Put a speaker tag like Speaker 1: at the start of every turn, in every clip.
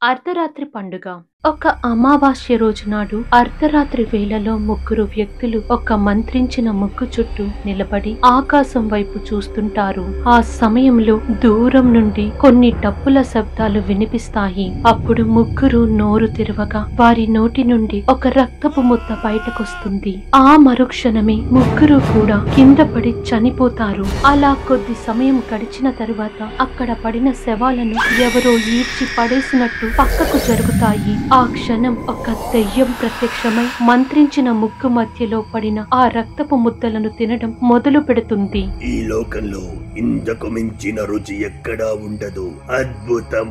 Speaker 1: అర్ధరాత్రి పండుగ. ఒక అమావాస్య రోజు నాడు అర్ధరాత్రి వేళలో ముగ్గురు వ్యక్తులు ఒక మంత్రించిన ముగ్గు చుట్టూ నిలబడి ఆకాశం వైపు చూస్తుంటారు. ఆ సమయంలో దూరం నుండి కొన్ని డప్పుల శబ్దాలు వినిపిస్తాయి. అప్పుడు ముగ్గురు నోరు తెరవగా వారి నోటి నుండి ఒక రక్తపు ముద్ద బయటకొస్తుంది. ఆ మరుక్షణమే ముగ్గురు కూడా కింద పడి చనిపోతారు. అలా కొద్ది సమయం గడిచిన తరువాత అక్కడ పడిన శవాలను ఎవరో ఈడ్చి పడేసినట్టు పక్కకు జరుగుతాయి. ఆ క్షణం ఒక దెయ్యం ప్రత్యక్షమై మంత్రించిన ముగ్గు మధ్యలో పడిన ఆ రక్తపు ముద్దలను తినడం మొదలు పెడుతుంది.
Speaker 2: ఈ లోకంలో ఇంతకు మించిన రుచి ఎక్కడా ఉండదు. అద్భుతం.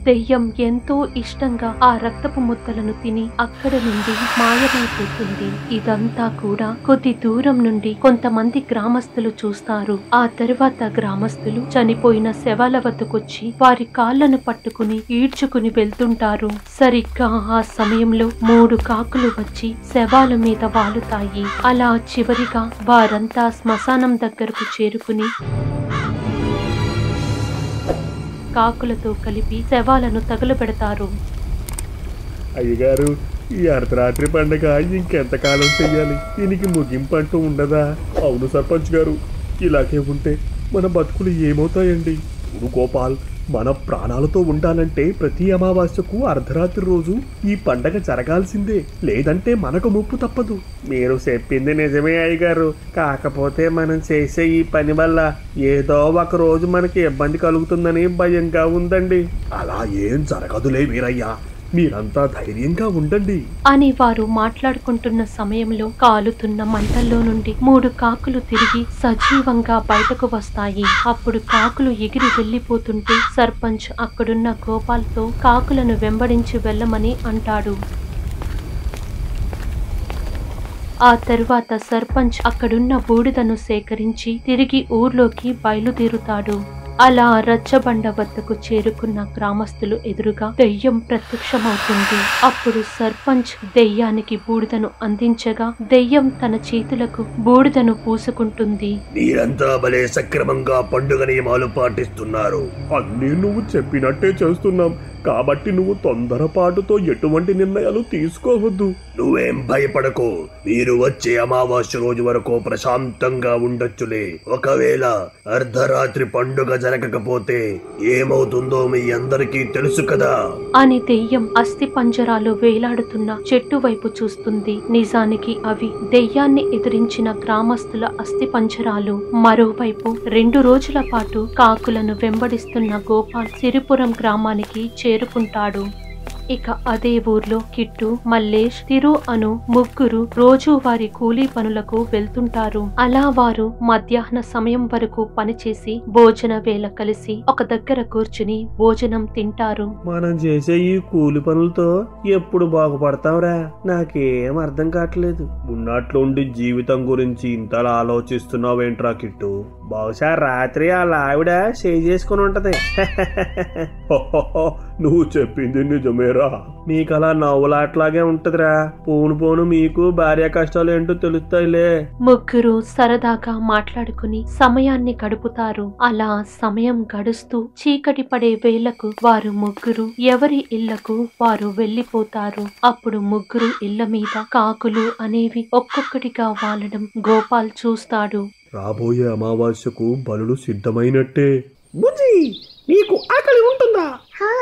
Speaker 1: దెయ్యం ఎంతో ఇష్టంగా ఆ రక్తపు ముద్దలను తిని అక్కడ నుండి మాయమైపోతుంది. ఇదంతా కూడా కొద్ది దూరం నుండి కొంతమంది గ్రామస్తులు చూస్తారు. ఆ తరువాత గ్రామస్తులు చనిపోయిన శవాల వద్దకొచ్చి వారి కాళ్లను పట్టుకుని ఈడ్చుకుని వెళ్తుంటారు. సరిగ్గా ఆ సమయంలో 3 కాకులు వచ్చి శవాల మీద వాలుతాయి. అలా చివరిగా వారంతా శ్మశానం దగ్గరకు చేరుకుని కాకులతో కలిపి శవాలను తగులబెడతారు.
Speaker 3: అయ్యగారు, ఈ అర్ధరాత్రి పండుగ ఇంకెంతకాలం చెయ్యాలి? దీనికి ముగింపు అంటూ ఉండదా? అవును సర్పంచ్ గారు, ఇలాగే ఉంటే మన బతుకులు ఏమవుతాయండి? గోపాల్, మన ప్రాణాలతో ఉండాలంటే ప్రతి అమావాస్యకు అర్ధరాత్రి రోజు ఈ పండగ జరగాల్సిందే, లేదంటే మనకు ముప్పు తప్పదు. మీరు చెప్పింది నిజమే అయ్యగారు. కాకపోతే మనం చేసే ఈ పని వల్ల ఏదో ఒక రోజు మనకి ఇబ్బంది కలుగుతుందని భయంగా ఉందండి. అలా ఏం జరగదులే వీరయ్యా, మీరంతా ధైర్యంగా ఉండండి
Speaker 1: అని వారు మాట్లాడుకుంటున్న సమయంలో కాలుతున్న మంటల్లో నుండి 3 కాకులు తిరిగి సజీవంగా బయటకు వస్తాయి. అప్పుడు కాకులు ఎగిరి వెళ్లిపోతుంటే సర్పంచ్ అక్కడున్న గోపాల్తో కాకులను వెంబడించి వెళ్ళమని అంటాడు. ఆ తరువాత సర్పంచ్ అక్కడున్న బూడిదను సేకరించి తిరిగి ఊర్లోకి బయలుదేరుతాడు. అలా రచ్చబండ వద్దకు చేరుకున్న గ్రామస్తులు ఎదురుగా దెయ్యం ప్రత్యక్షమవుతుంది. అప్పుడు సర్పంచ్ దెయ్యానికి బూడిదను అందించగా దెయ్యం తన చేతులకు బూడిదను పూసుకుంటుంది.
Speaker 2: మీరంతా భలే సక్రమంగా పండుగ నియమాలు పాటిస్తున్నారు.
Speaker 3: అన్నీ నువ్వు చెప్పినట్టే చేస్తున్నాం, కాబట్టి నువ్వు తొందరపాటుతో ఎటువంటి నిర్ణయాలు తీసుకోవద్దు.
Speaker 2: నువ్వేం భయపడకు. మీరు వచ్చే అమావాస్య రోజు వరకు ప్రశాంతంగా ఉండొచ్చులే. ఒకవేళ అర్ధరాత్రి పండుగ జరగకపోతే ఏమవుతుందో మీ అందరికీ తెలుసు కదా
Speaker 1: అని దెయ్యం అస్థి పంజరాలు వేలాడుతున్న చెట్టు వైపు చూస్తుంది. నిజానికి అవి దెయ్యాన్ని ఎదిరించిన గ్రామస్తుల అస్థి పంజరాలు. మరోవైపు 2 రోజుల పాటు కాకులను వెంబడిస్తున్న గోపాల్ సిరిపురం గ్రామానికి చేరుకుంటాడు. ఇక అదే ఊర్లో కిట్టు, మల్లేష్, తిరు అను ముగ్గురు రోజు వారి కూలీ పనులకు వెళ్తుంటారు. అలా వారు మధ్యాహ్న సమయం వరకు పనిచేసి భోజన వేళ కలిసి ఒక దగ్గర కూర్చుని భోజనం తింటారు.
Speaker 3: మనం చేసే ఈ కూలి పనులతో ఎప్పుడు బాగుపడతావురా? నాకేం అర్థం కావట్లేదు. ఉన్నట్లుండి జీవితం గురించి ఇంతలా ఆలోచిస్తున్నావేంట్రా కిట్టు? బహుశా రాత్రి అలా ఆవిడ చేసుకుని ఉంటది. నువ్వు చెప్పింది నిజమేరా. మీకు అలా నవ్వులాట్లాగే ఉంటదిరా. పోను పోను మీకు భార్య కష్టాలు ఏంటో తెలుస్తాయిలే.
Speaker 1: ముగ్గురు సరదాగా మాట్లాడుకుని సమయాన్ని గడుపుతారు. అలా సమయం గడుస్తూ చీకటి పడే వేళకు వారు ముగ్గురు ఎవరి ఇళ్లకు వారు వెళ్లిపోతారు. అప్పుడు ముగ్గురు ఇళ్ల మీద కాకులు అనేవి ఒక్కొక్కటిగా వాలడం గోపాల్ చూస్తాడు.
Speaker 3: రాబోయే అమావాస్యకు బలులు సిద్ధమైనట్టే.
Speaker 4: బుజ్జి, నీకు ఆకలి ఉంటుందా?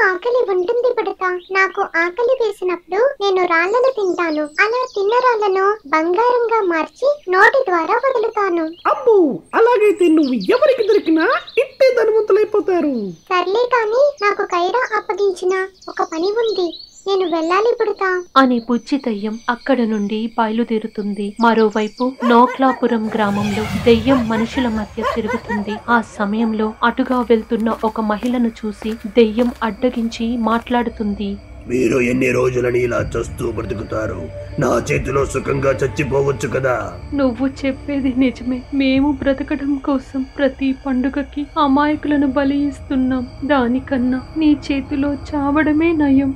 Speaker 5: ఆకలి ఉంటుంది పడతా. నాకు ఆకలి వేసినప్పుడు నేను రాళ్లను తింటాను. అలా తిన్న రాళ్లను బంగారంగా మార్చి నోటి ద్వారా వదులుతాను.
Speaker 4: అబ్బో, అలాగైతే నువ్వు ఎవరికి దొరికినా ఇట్టే ధనవంతులైపోతారు.
Speaker 5: సర్లే కాని నాకు కైరా అప్పగించిన ఒక పని ఉంది, నేను వెళ్ళాలి పుడతా
Speaker 1: అని బుజ్జి దెయ్యం అక్కడ నుండి బయలుదేరుతుంది. మరోవైపు నోక్లాపురం గ్రామంలో దెయ్యం మనుషుల మధ్య తిరుగుతుంది. ఆ సమయంలో అటుగా వెళ్తున్న ఒక మహిళను చూసి దెయ్యం అడ్డగించి మాట్లాడుతుంది.
Speaker 2: మీరు ఎన్ని రోజులని ఇలా చస్తూ బ్రతుకుతారు? నా చేతిలో సుఖంగా చచ్చిపోవచ్చు కదా.
Speaker 1: నువ్వు చెప్పేది నిజమే. మేము బ్రతకడం కోసం ప్రతి పండుగకి అమాయకులను బలి ఇస్తున్నాం. దానికన్నా నీ చేతిలో చావడమే నయం.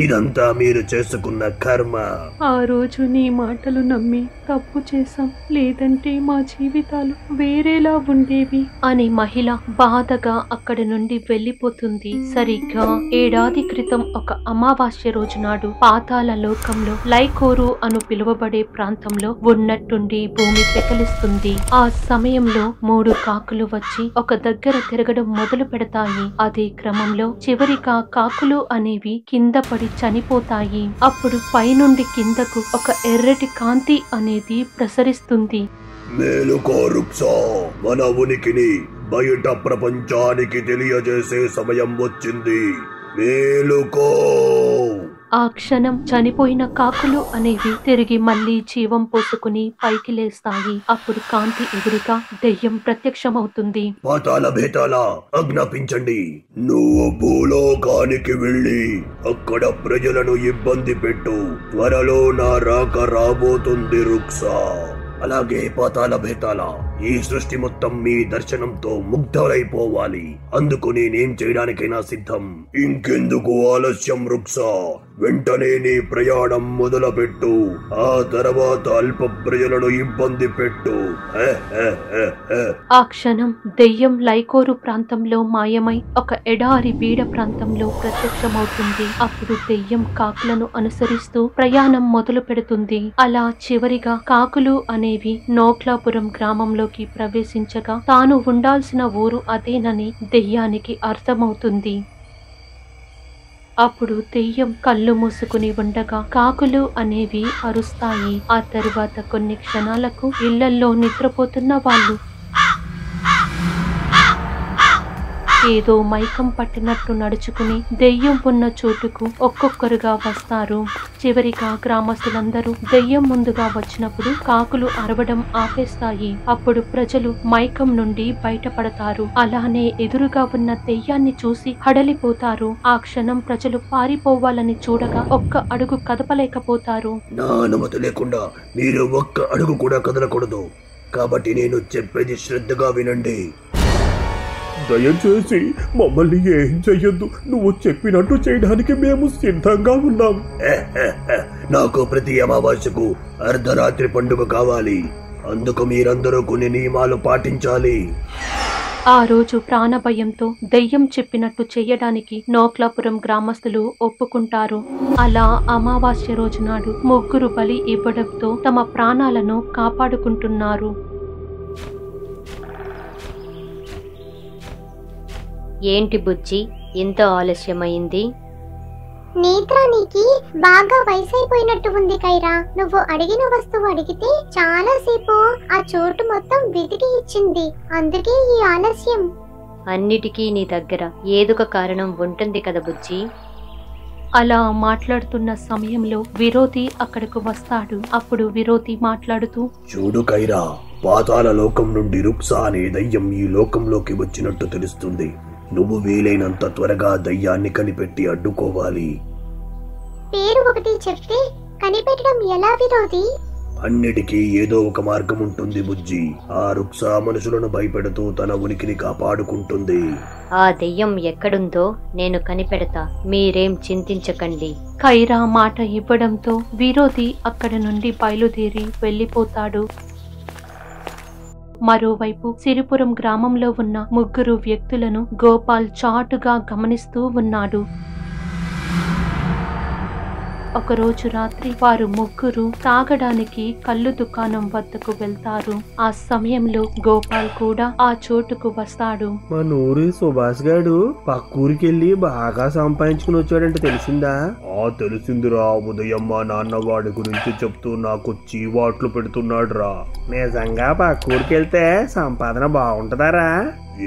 Speaker 2: ఇదంతా మీరు చేసుకున్న కర్మ.
Speaker 1: ఆ రోజు నీ మాటలు నమ్మి తప్పు చేశాం, లేదంటే మా జీవితాలు వేరేలా ఉండేవి అని మహిళ బాధగా అక్కడి నుండి వెళ్లిపోతుంది. సరిగ్గా ఏడాది క్రితం ఒక అమావాస్య రోజు నాడు పాతాళ లోకంలో లైకోరు అను పిలువబడే ప్రాంతంలో ఉన్నట్టుండి భూమి పెకలిస్తుంది. ఆ సమయంలో 3 కాకులు వచ్చి ఒక దగ్గర తిరగడం మొదలు పెడతాయి. అదే క్రమంలో చివరిగా కాకులు అనేవి కింద పడి చనిపోతాయి. అప్పుడు పైనుండి కిందకు ఒక ఎర్రటి కాంతి అనేది ప్రసరిస్తుంది.
Speaker 2: మేలుకో రుక్సా, మన ఉనికిని బయట ప్రపంచానికి తెలియజేసే సమయం వచ్చింది. మేలుకో.
Speaker 1: ఆ క్షణం చనిపోయిన కాకులు అనేవి తిరిగి మళ్లీ జీవం పోసుకుని పైకి లేస్తాయి. అప్పుడు కాంతి ఎదురుగా దెయ్యం ప్రత్యక్షమవుతుంది.
Speaker 2: పాతాళ భేతాల ఆజ్ఞాపించండి. నువ్వు భూలోకానికి వెళ్ళి అక్కడ ప్రజలను ఇబ్బంది పెట్టు. త్వరలో నా రాక రాబోతుంది రుక్సా. అలాగే పాతాళ భేతాల, ఈ సృష్టి మొత్తం మీ దర్శనంతో ముగ్ధులైపోవాలి. అందుకు నేనేం చేయడానికైనా సిద్ధం. ఇంకెందుకు ఆలస్యం రుక్సా, వెంటనే నీ ప్రయాణం మొదలుపెట్టు. ఆ తర్వాత అల్ప ప్రజలను ఇబ్బంది పెట్టు.
Speaker 1: ఆ క్షణం దెయ్యం లైకోరు ప్రాంతంలో మాయమై ఒక ఎడారి బీడ ప్రాంతంలో ప్రత్యక్షమవుతుంది. అప్పుడు దెయ్యం కాకులను అనుసరిస్తూ ప్రయాణం మొదలు పెడుతుంది. అలా చివరిగా కాకులు అనేవి నోక్లాపురం గ్రామంలోకి ప్రవేశించగా తాను ఉండాల్సిన ఊరు అదేనని దెయ్యానికి అర్థమవుతుంది. అప్పుడు దెయ్యం కళ్ళు మూసుకుని ఉండగా కాకులు అనేవి అరుస్తాయి. ఆ తరువాత కొన్ని క్షణాలకు ఇళ్లల్లో నిద్రపోతున్న వాళ్ళు ఏదో మైకం పట్టినట్టు నడుచుకుని దెయ్యం ఉన్న చోటుకు ఒక్కొక్కరుగా వస్తారు. చివరిగా గ్రామస్తులందరూ దెయ్యం ముందుగా వచ్చినప్పుడు కాకులు అరవడం ఆపేస్తాయి. అప్పుడు ప్రజలు మైకం నుండి బయటపడతారు. అలానే ఎదురుగా ఉన్న దెయ్యాన్ని చూసి హడలిపోతారు. ఆ క్షణం ప్రజలు పారిపోవాలని చూడగా ఒక్క అడుగు కదపలేకపోతారు.
Speaker 2: నా అనుమతి లేకుండా మీరు ఒక్క అడుగు కూడా కదలకూడదు. కాబట్టి నేను చెప్పేది శ్రద్ధగా వినండి.
Speaker 3: దయచేసి మమ్మల్ని ఏం చెయ్యొద్దు. నువ్వు చెప్పినట్టు చేయడానికి మేము సిద్ధంగా ఉన్నాం.
Speaker 2: నాకు ప్రతి అమావాస్యకు అర్ధరాత్రి పండుగ కావాలి. అందుకు మీరందరూ కొన్ని నియమాలు పాటించాలి.
Speaker 1: ఆ రోజు ప్రాణభయంతో దెయ్యం చెప్పినట్టు చెయ్యడానికి నోక్లాపురం గ్రామస్తులు ఒప్పుకుంటారు. అలా అమావాస్య రోజు నాడు 3 బలి ఇవ్వడంతో తమ ప్రాణాలను కాపాడుకుంటున్నారు.
Speaker 6: ఏంటి బుజ్జి, ఇంత ఆలస్యమైంది?
Speaker 5: నేత్రానికి బాగా వయసైపోయినట్టు ఉంది కైరా. నువ్వు అడిగిన వస్తువు అడిగితే చాలా సేపు ఆ చోటు మొత్తం వెతికి ఇచ్చింది. అందుకే ఈ ఆలస్యం.
Speaker 6: అన్నిటికీ నీ దగ్గర ఏదొక కారణం ఉంటుంది కదా బుజ్జి.
Speaker 1: అలా మాట్లాడుతున్న సమయంలో విరోధి అక్కడకు వస్తాడు. అప్పుడు విరోధి మాట్లాడుతూ,
Speaker 2: చూడు కైరా, పాతాళ లోకం నుండి రుక్సా అనే దయ్యం ఈ లోకంలోకి వచ్చినట్టు తెలుస్తుంది. నువ్వు వీలైనంత త్వరగా దయ్యాన్ని కనిపెట్టి అడ్డుకోవాలి.
Speaker 5: పేరు ఒకటి చెప్తే కనిపెట్టడం ఎలా విరోధి?
Speaker 2: అన్నిటికీ ఏదో ఒక మార్గం ఉంటుంది బుజ్జి. ఆ రుక్సా మనుషులను భయపెడుతూ తన ఉనికిని కాపాడుకుంటుంది.
Speaker 6: ఆ దెయ్యం ఎక్కడుందో నేను కనిపెడతా, మీరేం చింతించకండి.
Speaker 1: ఖైరా మాట ఇవ్వడంతో విరోధి అక్కడ నుండి బయలుదేరి వెళ్లిపోతాడు. మరోవైపు సిరిపురం గ్రామంలో ఉన్న 3 వ్యక్తులను గోపాల్ చాటుగా గమనిస్తూ ఉన్నాడు. ఒకరోజు రాత్రి వారు 3 తాగడానికి కళ్ళు దుకాణం వద్దకు వెళ్తారు. ఆ సమయంలో గోపాల్ కూడా ఆ చోటుకు వస్తాడు.
Speaker 4: మా నూరు సుభాష్ గాడు పక్కూరికెళ్ళి బాగా సంపాదించుకుని వచ్చాడంటే తెలిసిందా?
Speaker 3: తెలిసిందిరా. ఉదయం మా నాన్న వాడి గురించి చెప్తూ నాకు చీవాట్లు పెడుతున్నాడు రా.
Speaker 4: నిజంగా పక్కూరికెళ్తే సంపాదన బాగుంటదారా?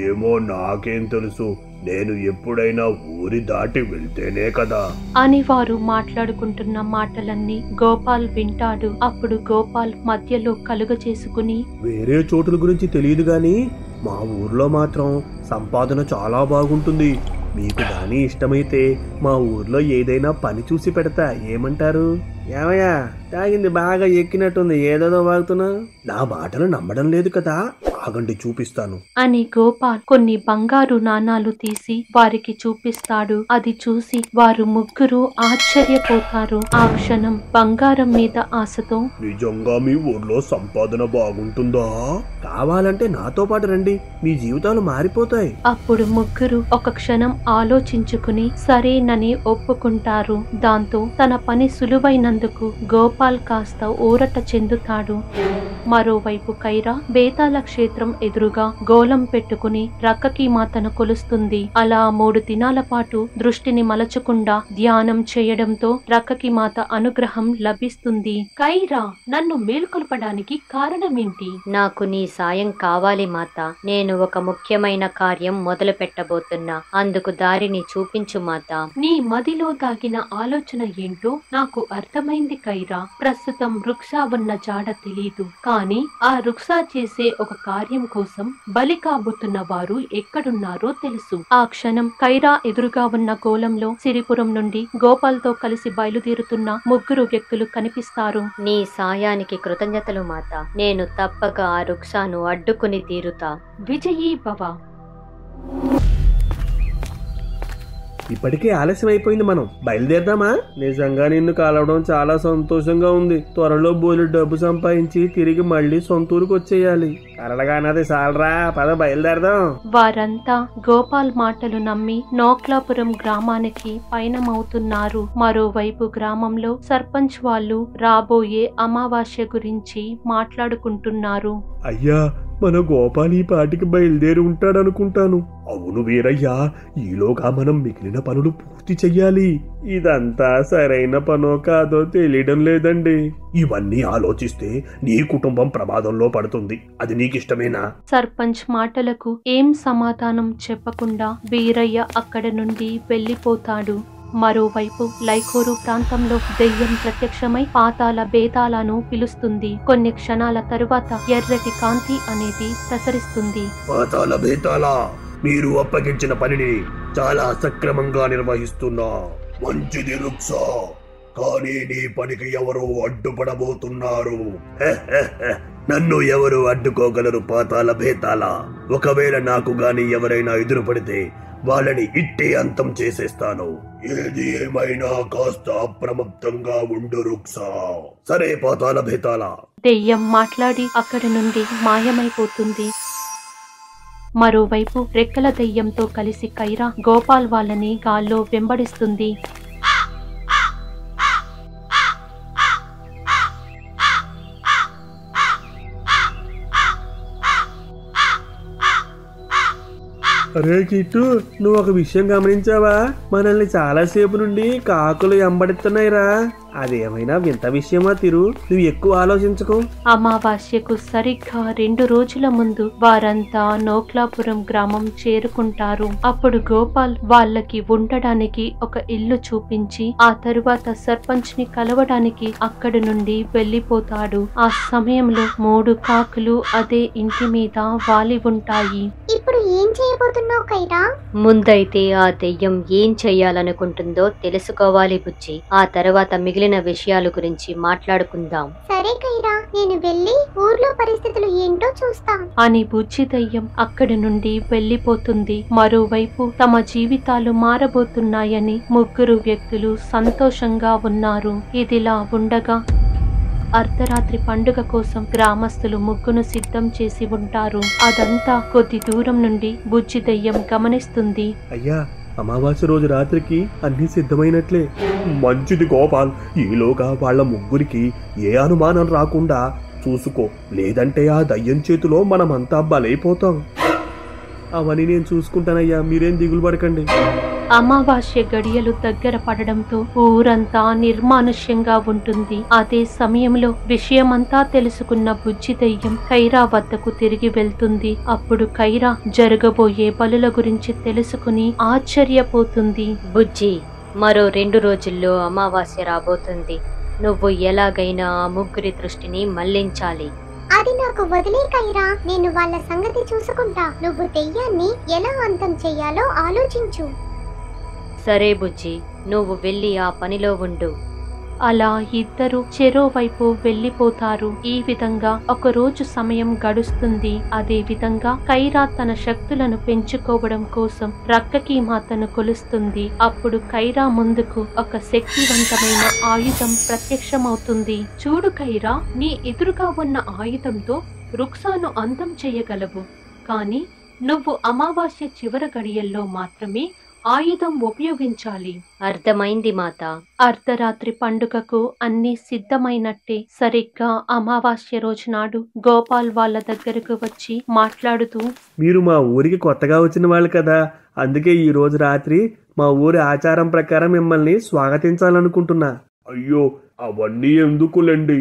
Speaker 3: ఏమో నాకేం తెలుసు. నేను ఎప్పుడైనా ఊరి దాటి వెళ్తేనే కదా
Speaker 1: అని వారు మాట్లాడుకుంటున్న మాటలన్నీ గోపాల్ వింటాడు. అప్పుడు గోపాల్ మధ్యలో కలుగ చేసుకుని,
Speaker 4: వేరే చోటుల గురించి తెలియదు గాని మా ఊర్లో మాత్రం సంపాదన చాలా బాగుంటుంది. మీకు దాని ఇష్టమైతే మా ఊర్లో ఏదైనా పని చూసి పెడతా, ఏమంటారు? ఏమయ్యా తాగింది బాగా ఎక్కినట్టుంది, ఏదేదో వాగుతున్నా. నా మాటలు నమ్మడం లేదు కదా, ఆగండి చూపిస్తాను
Speaker 1: అని గోపాల్ కొన్ని బంగారు నాణాలు తీసి వారికి చూపిస్తాడు. అది చూసి వారు ముగ్గురు ఆశ్చర్యపోతారు. ఆ క్షణం బంగారం మీద ఆశతో,
Speaker 2: నిజంగా మీ ఊర్లో సంపాదన బాగుంటుందా?
Speaker 4: కావాలంటే నాతో పాటు రండి, మీ జీవితాలు మారిపోతాయి.
Speaker 1: అప్పుడు ముగ్గురు ఒక క్షణం ఆలోచించుకుని సరేనని ఒప్పుకుంటారు. దాంతో తన పని సులువైనందుకు గోపాల్ కాస్త ఊరట చెందుతాడు. మరోవైపు కైరా బేతాళ క్షేత్రం ఎదురుగా గోళం పెట్టుకుని రక్కకి మాతను కొలుస్తుంది. అలా 3 దినాల పాటు దృష్టిని మలచకుండా ధ్యానం చేయడంతో రక్కకి మాత అనుగ్రహం లభిస్తుంది. కైరా, నన్ను మేల్కొల్పడానికి కారణమేంటి?
Speaker 6: నాకు నీ సాయం కావాలి మాత. నేను ఒక ముఖ్యమైన కార్యం మొదలు పెట్టబోతున్నా. అందుకు దారిని చూపించు మాత.
Speaker 1: నీ మదిలో దాగిన ఆలోచన ఏంటో నాకు అర్థమైంది కైరా. ప్రస్తుతం రుక్సా ఉన్న జాడ తెలీదు, కానీ ఆ రుక్సా చేసే ఒక కార్యం కోసం బలి కాబోతున్న వారు ఎక్కడున్నారో తెలుసు. ఆ క్షణం కైరా ఎదురుగా ఉన్న గోళంలో సిరిపురం నుండి గోపాల్ తో కలిసి బయలుదేరుతున్న 3 వ్యక్తులు కనిపిస్తారు.
Speaker 6: నీ సాయానికి కృతజ్ఞతలు మాత. నేను తప్పక ఆ రుక్సాను అడ్డుకుని తీరుతా.
Speaker 1: విజయీ భవ.
Speaker 4: ఇప్పటికే ఆలస్యం అయిపోయింది, మనం బయలుదేరదామా? నిజంగా నిన్ను కలవడం చాలా సంతోషంగా ఉంది. త్వరలో బోలెడు డబ్బు సంపాదించి తిరిగి మళ్ళీ సొంతూరుకు వచ్చేయాలి. కరడగానది సాలరా, పద బయలుదేరదాం.
Speaker 1: వారంతా గోపాల్ మాటలు నమ్మి నోక్లాపురం గ్రామానికి పయనమవుతున్నారు. మరోవైపు గ్రామంలో సర్పంచ్ వాళ్ళు రాబోయే అమావాస్య గురించి మాట్లాడుకుంటున్నారు.
Speaker 3: అయ్యా, మన గోపాల్ ఈ పాటికి బయలుదేరి ఉంటాడనుకుంటాను.
Speaker 2: అవును వీరయ్యా,
Speaker 3: ఈలోగా మనం మిగిలిన పనులు పూర్తి చెయ్యాలి. ఇదంతా సరైన పనో కాదో తెలియడం లేదండి.
Speaker 2: ఇవన్నీ ఆలోచిస్తే నీ కుటుంబం ప్రమాదంలో పడుతుంది. అది నీకిష్టమేనా?
Speaker 1: సర్పంచ్ మాటలకు ఏం సమాధానం చెప్పకుండా వీరయ్య అక్కడ నుండి వెళ్లిపోతాడు. మరోవైపు లైకోరు ప్రాంతంలో దెయ్యం ప్రత్యక్షమై పాతాల బేతాళను పిలుస్తుంది. కొన్ని క్షణాల తరువాత ఎర్రటి కాంతి అనేది ప్రసరిస్తుంది.
Speaker 2: పాతాల బేతాళ, మీరు అప్పగించిన పనిని చాలా సక్రమంగా నిర్వహిస్తున్నా. మంచిది రుక్సా, కానీ నీ పనికి ఎవరు అడ్డుపడబోతున్నారు? నన్ను ఎవరు అడ్డుకోగలరు పాతాల బేతాళ? ఒకవేళ నాకు గాని ఎవరైనా ఎదురుపడితే వాళ్ళని ఇట్టే అంతం చేసేస్తాను. ఏది ఏమైనా కాస్త అప్రమత్తంగా ఉండు రుక్సా. సరే పాతాల బేతాళ.
Speaker 1: దెయ్యం మాట్లాడి అక్కడి నుండి మాయమైపోతుంది. మరోవైపు రెక్కల దెయ్యంతో కలిసి కైరా గోపాల్ వాళ్ళని గాల్లో వెంబడిస్తుంది.
Speaker 4: అరే కిట్టు, నువ్వు ఒక విషయం గమనించావా? మనల్ని చాలాసేపు నుండి కాకులు ఎంబడిస్తున్నాయిరా. అదేమైనా వింత విషయమా తిరు? నువ్వు ఎక్కువ ఆలోచించకు.
Speaker 1: అమావాస్యకు సరిగ్గా 2 రోజుల ముందు వారంతా నోక్లాపురం గ్రామం చేరుకుంటారు. అప్పుడు గోపాల్ వాళ్ళకి ఉండడానికి ఒక ఇల్లు చూపించి ఆ తరువాత సర్పంచ్ ని కలవడానికి అక్కడి నుండి వెళ్లిపోతాడు. ఆ సమయంలో 3 కాకులు అదే ఇంటి మీద వాలి ఉంటాయి.
Speaker 5: ఇప్పుడు ఏం చేయబోతున్నావు కైరా?
Speaker 6: ముందైతే ఆ దెయ్యం ఏం చెయ్యాలనుకుంటుందో తెలుసుకోవాలి బుజ్జి. ఆ తర్వాత మిగిలిన విషయాల గురించి మాట్లాడుకుందాం.
Speaker 5: సరే కైరా, నేను వెళ్ళి ఊర్లో పరిస్థితులు ఏంటో చూస్తా
Speaker 1: అని బుజ్జి దయ్యం అక్కడి నుండి వెళ్లిపోతుంది. మరోవైపు తమ జీవితాలు మారబోతున్నాయని 3 వ్యక్తులు సంతోషంగా ఉన్నారు. ఇదిలా ఉండగా అర్ధరాత్రి పండుగ కోసం గ్రామస్తులు ముగ్గును సిద్ధం చేసి ఉంటారు. అదంతా కొద్ది దూరం నుండి బుజ్జి దయ్యం గమనిస్తుంది.
Speaker 4: అయ్యా, అమావాస్య రోజు రాత్రికి అన్ని సిద్ధమైనట్లే.
Speaker 3: మంచిది గోపాల్, ఈలోగా వాళ్ళ ముగ్గురికి ఏ అనుమానం రాకుండా చూసుకో, లేదంటే ఆ దయ్యం చేతిలో మనమంతా బలైపోతాం.
Speaker 4: అవన్నీ నేను చూసుకుంటానయ్యా, మీరేం దిగులు పడకండి.
Speaker 1: అమావాస్య గడియలు దగ్గర పడడంతో ఊరంతా నిర్మానుష్యంగా ఉంటుంది. అదే సమయంలో విషయమంతా తెలుసుకున్న బుజ్జి దయ్యం కైరా వద్దకు తిరిగి వెళ్తుంది. అప్పుడు కైరా జరగబోయే బలుల గురించి తెలుసుకుని ఆశ్చర్యపోతుంది.
Speaker 6: బుజ్జి, మరో 2 రోజుల్లో అమావాస్య రాబోతుంది. నువ్వు ఎలాగైనా ఆ 3 దృష్టిని మళ్లించాలి.
Speaker 5: అది నాకు వదిలే కైరా, నేను వాళ్ళ సంగతి చూసుకుంటా. నువ్వు దెయ్యాన్ని ఎలా అంతం చెయ్యాలో ఆలోచించు.
Speaker 6: సరే బుజ్జి, నువ్వు వెళ్ళి ఆ పనిలో ఉండు.
Speaker 1: అలా ఇద్దరు చెరోవైపు వెళ్లిపోతారు. ఈ విధంగా ఒక రోజు సమయం గడుస్తుంది. అదే విధంగా కైరా తన శక్తులను పెంచుకోవడం కోసం రక్కకి మాతను కొలుస్తుంది. అప్పుడు కైరా ముందుకు ఒక శక్తివంతమైన ఆయుధం ప్రత్యక్షమవుతుంది. చూడు కైరా, నీ ఎదురుగా ఉన్న ఆయుధంతో రుక్సాను అంతం చేయగలవు, కానీ నువ్వు అమావాస్య చివరి గడియల్లో మాత్రమే ఆయుధం ఉపయోగించాలి.
Speaker 6: అర్థమైంది మాత.
Speaker 1: అర్ధరాత్రి పండుగకు అన్ని సిద్ధమైనట్టే సరిగ్గా అమావాస్య రోజు నాడు గోపాల్ వాళ్ళ దగ్గరకు వచ్చి మాట్లాడుతూ,
Speaker 4: మీరు మా ఊరికి కొత్తగా వచ్చిన వాళ్ళు కదా, అందుకే ఈ రోజు రాత్రి మా ఊరి ఆచారం ప్రకారం మిమ్మల్ని స్వాగతించాలనుకుంటున్నా.
Speaker 3: అయ్యో, అవన్నీ ఎందుకులేండి?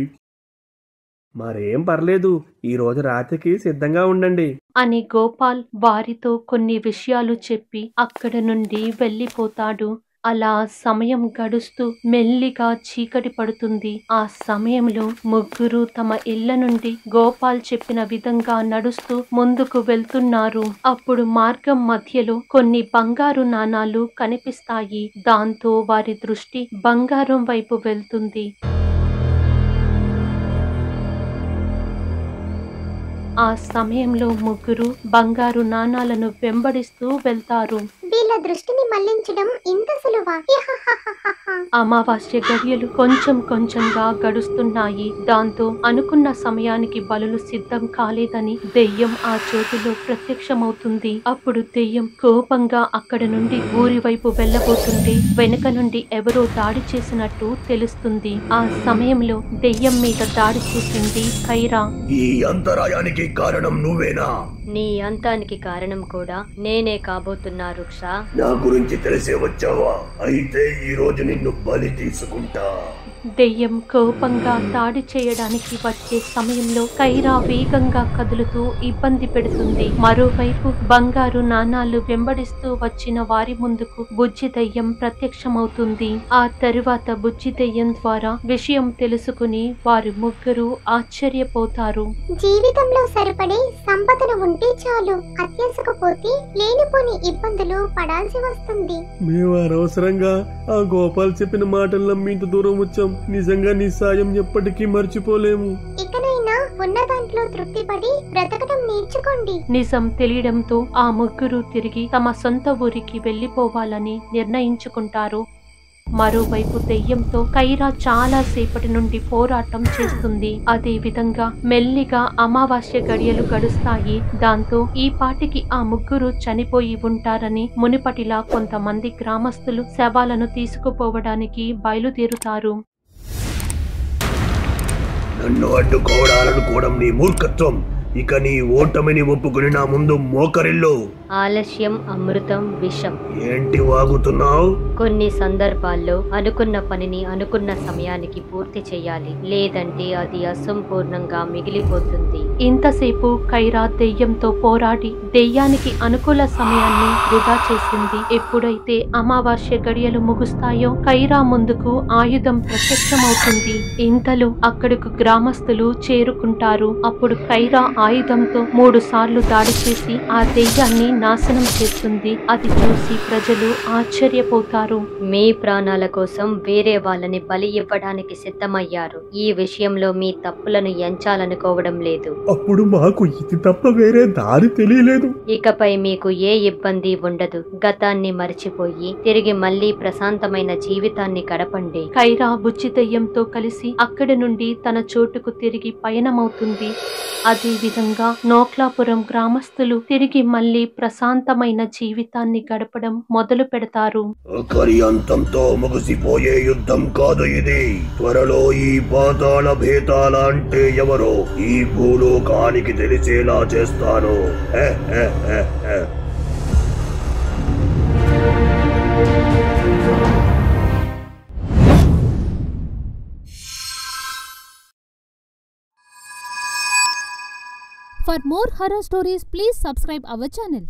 Speaker 4: మరేం పర్లేదు, ఈ రోజు రాత్రికి సిద్ధంగా ఉండండి
Speaker 1: అని గోపాల్ వారితో కొన్ని విషయాలు చెప్పి అక్కడ నుండి వెళ్ళిపోతాడు. అలా సమయం గడుస్తూ మెల్లిగా చీకటి పడుతుంది. ఆ సమయంలో ముగ్గురు తమ ఇళ్ల నుండి గోపాల్ చెప్పిన విధంగా నడుస్తూ ముందుకు వెళ్తున్నారు. అప్పుడు మార్గం మధ్యలో కొన్ని బంగారు నాణాలు కనిపిస్తాయి. దాంతో వారి దృష్టి బంగారం వైపు వెళ్తుంది. ఆ సమయంలో ముగ్గురు బంగారు నాణాలను వెంబడిస్తూ వెళ్తారు.
Speaker 5: వీళ్ళ దృష్టిని మళ్లించడం ఇంత సులువా?
Speaker 1: అమావాస్య గడియలు కొంచెం కొంచెంగా గడుస్తున్నాయి. దాంతో అనుకున్న సమయానికి బలులు సిద్ధం కాలేదని దెయ్యం ఆ చోటులో ప్రత్యక్షమవుతుంది. అప్పుడు దెయ్యం కోపంగా అక్కడి నుండి ఊరి వైపు వెళ్లబోతుంటే వెనుక నుండి ఎవరో దాడి చేసినట్టు తెలుస్తుంది. ఆ సమయంలో దెయ్యం మీద దాడి చేసింది కైరా.
Speaker 2: ఈ అంతరాయానికి కారణం నువ్వేనా?
Speaker 6: నీ అంతానికి కారణం కూడా నేనే కాబోతున్నా రుక్ష.
Speaker 2: నా గురించి తెలిసే వచ్చావా? అయితే ఈ రోజు నిన్ను బలి తీసుకుంటా.
Speaker 1: దెయ్యం కోపంగా దాడి చేయడానికి వచ్చే సమయంలో కైరా వేగంగా కదులుతూ ఇబ్బంది పెడుతుంది. మరోవైపు బంగారు నాణాలు వెంబడిస్తూ వచ్చిన వారి ముందుకు బుజ్జి దెయ్యం ప్రత్యక్షమవుతుంది. ఆ తరువాత బుజ్జి దెయ్యం ద్వారా విషయం తెలుసుకుని వారు ముగ్గురు ఆశ్చర్యపోతారు.
Speaker 5: జీవితంలో సరిపడే సంపదను ఉంటే చాలు, అత్యాశకపోతే లేనిపోని ఇబ్బందులు పడాల్సి వస్తుంది.
Speaker 3: మేము అనవసరంగా ఆ గోపాల్ చెప్పిన మాటలు నమ్మి ఇంత దూరం వచ్చాం. నిజంగా నీ సాయం ఎప్పటికీ మర్చిపోలేము.
Speaker 5: ఇకనైనా ఉన్న దాంట్లో తృప్తిపడి బ్రతకడం నేర్చుకోండి.
Speaker 1: నిజం తెలియడంతో ఆ ముగ్గురు తిరిగి తమ సొంత ఊరికి వెళ్లిపోవాలని నిర్ణయించుకుంటారు. మరోవైపు దెయ్యంతో కైరా చాలా సేపటి నుండి పోరాటం చేస్తుంది. అదే విధంగా మెల్లిగా అమావాస్య గడియలు గడుస్తాయి. దాంతో ఈ పాటికి ఆ ముగ్గురు చనిపోయి ఉంటారని మునిపటిలా కొంతమంది గ్రామస్తులు శవాలను తీసుకుపోవడానికి బయలుదేరుతారు.
Speaker 2: నన్ను అడ్డుకోవడాలనుకోవడం నీ మూర్ఖత్వం. ఇక నీ ఓటమిని ఒప్పుకుని నా ముందు మోకరిల్లు.
Speaker 6: ఆలస్యం అమృతం విషం.
Speaker 2: ఏంటి వాగుతున్నావు?
Speaker 6: కొన్ని సందర్భాల్లో అనుకున్న పనిని అనుకున్న సమయానికి పూర్తి చేయాలి, లేదంటే అది అసంపూర్ణంగా మిగిలిపోతుంది.
Speaker 1: ఇంతసేపు కైరా దెయ్యంతో పోరాడి దెయ్యానికి అనుకూల సమయాన్ని వృధా చేసింది. ఎప్పుడైతే అమావాస్య గడియలు ముగుస్తాయో కైరా ముందుకు ఆయుధం ప్రత్యక్షమవుతుంది. ఇంతలో అక్కడకు గ్రామస్తులు చేరుకుంటారు. అప్పుడు కైరా ఆయుధంతో 3 సార్లు దాడి చేసి ఆ దెయ్యాన్ని నాశనం చేస్తుంది. అది చూసి ప్రజలు ఆశ్చర్యపోతారు.
Speaker 6: మీ ప్రాణాల కోసం వేరే వాళ్ళని బలి ఇవ్వడానికి సిద్ధమయ్యారు. ఈ విషయంలో మీ తప్పులను ఎంచాలనుకోవడం లేదు.
Speaker 3: అప్పుడు మాకు ఇది తప్ప వేరే దారి తెలియలేదు.
Speaker 6: ఇకపై మీకు ఏ ఇబ్బంది ఉండదు. గతాన్ని మరిచిపోయి తిరిగి మళ్ళీ ప్రశాంతమైన జీవితాన్ని గడపండి.
Speaker 1: కైరా బుజ్జి దెయ్యంతో కలిసి అక్కడి నుండి తన చోటుకు తిరిగి పయనమవుతుంది. అదే విధంగా నోక్లాపురం గ్రామస్తులు తిరిగి మళ్ళీ ప్రశాంతమైన జీవితాన్ని గడపడం మొదలు పెడతారు.
Speaker 2: ఒకరి అంతంతో ముగిసిపోయే యుద్ధం కాదు ఇది. త్వరలో ఈ పాతాళ భేతాల అంటే ఎవరో ఈ భూలోకానికి తెలిసేలా చేస్తాను.
Speaker 7: For more horror stories, please subscribe our channel.